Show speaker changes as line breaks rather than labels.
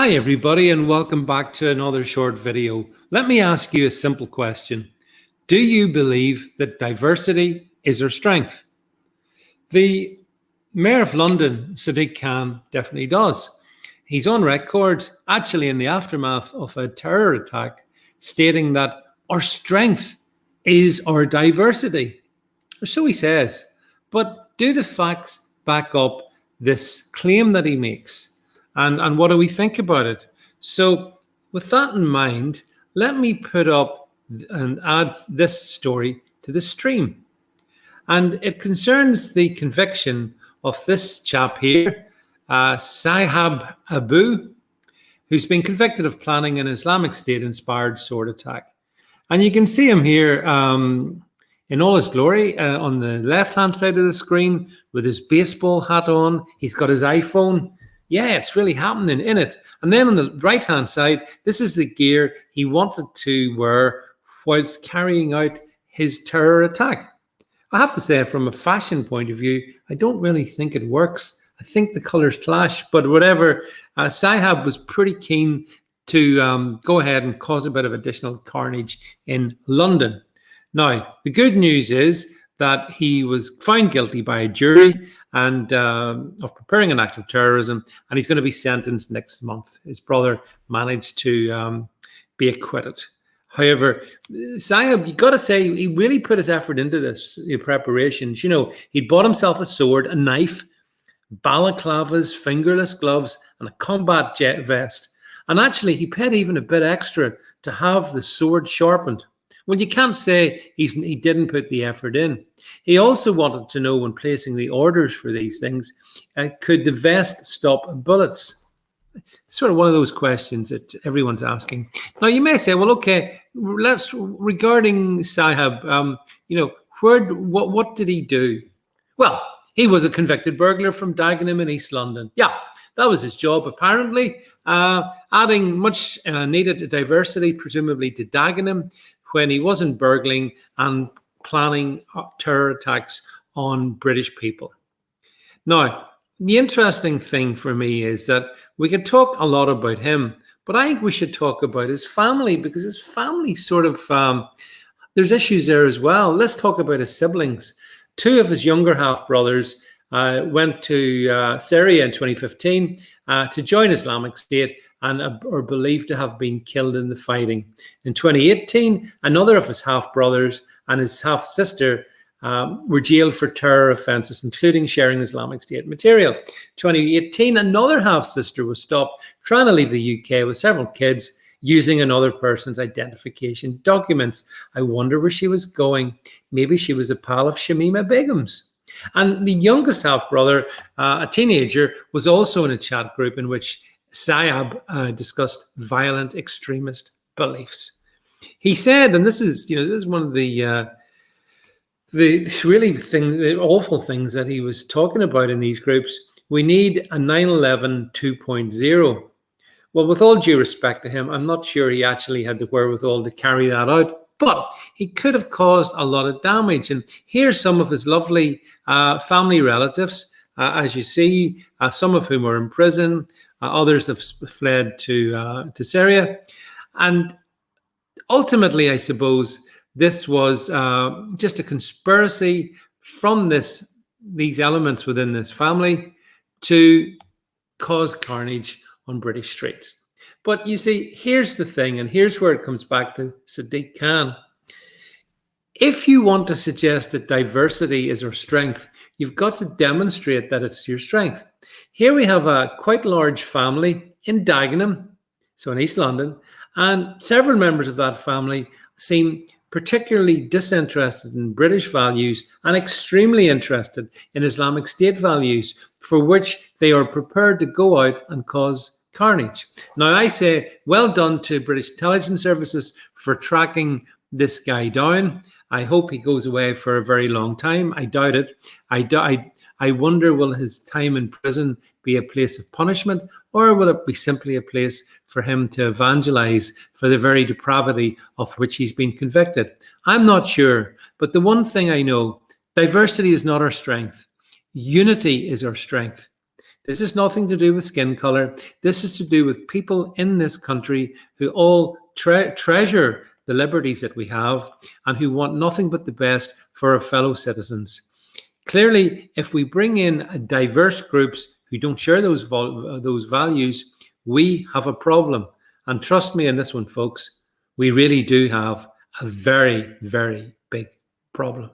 Hi everybody and welcome back to another short video. Let me ask you a simple question. Do you believe that diversity is our strength? The Mayor of London, Sadiq Khan, definitely does. He's on record, actually in the aftermath of a terror attack, stating that our strength is our diversity. Or so he says. But do the facts back up this claim that he makes? And what do we think about it? So with that in mind, let me put up and add this story to the stream. And it concerns the conviction of this chap here, Sahab Abu, who's been convicted of planning an Islamic State-inspired sword attack. And you can see him here in all his glory on the left-hand side of the screen with his baseball hat on. He's got his iPhone. Yeah, it's really happening in it. And then on the right-hand side, this is the gear he wanted to wear whilst carrying out his terror attack. I have to say, from a fashion point of view, I don't really think it works. I think the colors clash, but whatever. Sahab was pretty keen to go ahead and cause a bit of additional carnage in London. Now, the good news is that he was found guilty by a jury and of preparing an act of terrorism, and he's going to be sentenced next month. His brother managed to be acquitted. However, Sahab, you got to say, he really put his effort into this preparations. You know, he bought himself a sword, a knife, balaclavas, fingerless gloves, and a combat jet vest. And actually, he paid even a bit extra to have the sword sharpened. Well, you can't say he didn't put the effort in. He also wanted to know, when placing the orders for these things, could the vest stop bullets? Sort of one of those questions that everyone's asking. Now, you may say, well, okay, regarding Sahab, what did he do? Well, he was a convicted burglar from Dagenham in East London. Yeah, that was his job, apparently, adding much needed diversity, presumably to Dagenham, when he wasn't burgling and planning terror attacks on British people. Now, the interesting thing for me is that we could talk a lot about him, but I think we should talk about his family, because his family sort of, there's issues there as well. Let's talk about his siblings. Two of his younger half-brothers went to Syria in 2015 to join Islamic State and are believed to have been killed in the fighting. In 2018, another of his half-brothers and his half-sister were jailed for terror offences, including sharing Islamic State material. 2018, another half-sister was stopped trying to leave the UK with several kids using another person's identification documents. I wonder where she was going. Maybe she was a pal of Shamima Begum's. And the youngest half-brother, a teenager, was also in a chat group in which Sahab discussed violent extremist beliefs. He said, and this is one of the awful things that he was talking about in these groups. We need a 9/11 2.0. Well, with all due respect to him, I'm not sure he actually had the wherewithal to carry that out, but he could have caused a lot of damage. And here's some of his lovely family relatives, as you see, some of whom are in prison. Others have fled to Syria. And ultimately, I suppose, this was just a conspiracy from these elements within this family to cause carnage on British streets. But you see, here's the thing, and here's where it comes back to Sadiq Khan. If you want to suggest that diversity is our strength, you've got to demonstrate that it's your strength. Here we have a quite large family in Dagenham, so in East London, and several members of that family seem particularly disinterested in British values and extremely interested in Islamic State values, for which they are prepared to go out and cause carnage. Now, I say, well done to British intelligence services for tracking this guy down. I hope he goes away for a very long time. I doubt it. I wonder, will his time in prison be a place of punishment, or will it be simply a place for him to evangelize for the very depravity of which he's been convicted? I'm not sure. But the one thing I know, diversity is not our strength. Unity is our strength. This is nothing to do with skin color. This is to do with people in this country who all treasure the liberties that we have and who want nothing but the best for our fellow citizens. Clearly, if we bring in diverse groups who don't share those values, we have a problem. And trust me in this one, folks, we really do have a very, very big problem.